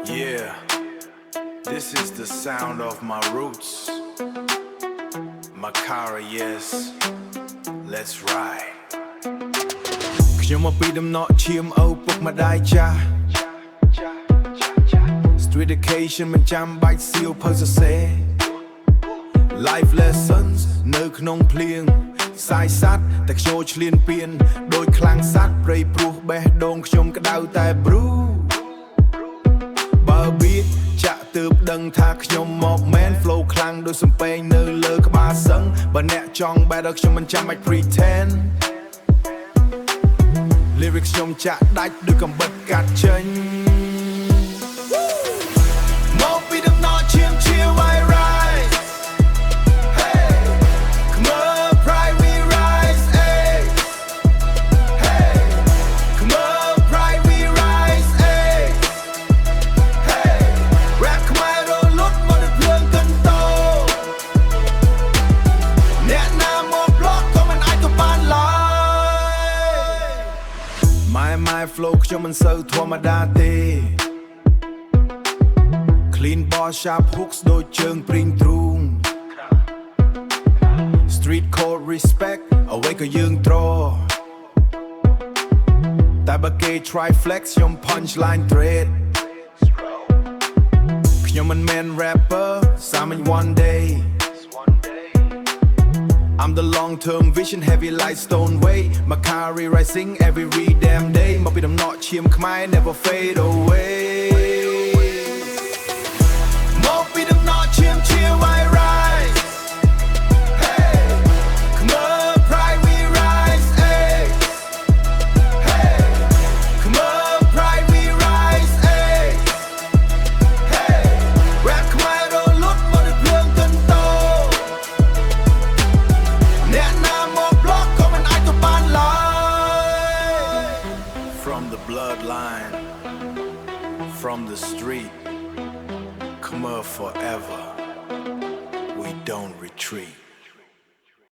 Yeah, this is the sound of my roots. Makara, yes, let's ride. ខ្ញុំមកពីដំណក់ឈាមឪពុកម្ដាយចាស់ Street education មិនចាំបាច់សៀវភៅសរសេរ Life lessons នៅក្នុងភ្លៀងផ្សាយសัตว์តែខ្ញោឆ្លៀនពៀនដូចខ្លាំងសัตว์ព្រៃព្រោះបេះដូងខ្ញុំក្តៅតែ Brew បើបៀចាក់ទើបដឹងថាខ្ញុំមកមែន Flow ខ្លាំងដូចសំពែងនៅលើក្បាលសឹងបើអ្នកចង់ Battle ខ្ញុំមិនចាំបាច់ pretend Lyrics ខ្ញុំចាក់ដាច់ដូចកំបិតកាត់ចេញមកពីដំណក់ឈាម I rise Hey Come on pride we rise Hey Hey Come on pride we rise Hey Hey Rap ខ្មែររលត់មកដូចភ្លើងកន្តោអ្នកណាមក block ក៏មិនអាចទៅបានឡើយ My flow ខ្ញុំមិនសូវធម្មតាទេ Clean bar sharp hooks ដូចជើងព្រីងទ្រូង Street code respect អ្វីក៏យើងត្រតែបើគេ try flex ខ្ញុំ punchline thread ខ្ញុំមិនមែន rapper សាមញ្ញ one day I'm the long-term vision, heavy like stone weight Makari rising every damn day មកពីដំណក់ឈាមខ្មែរ never fade away មកពីដំណក់ឈាម I rise Hey Come on pride we rise Hey Hey Come on pride we rise Hey Hey Rap ខ្មែររលត់មកដូចភ្លើងកន្តោអ្នកណាមក block ក៏មិនអាចទៅបានឡើយ From the bloodline From the street Come on forever We don't retreat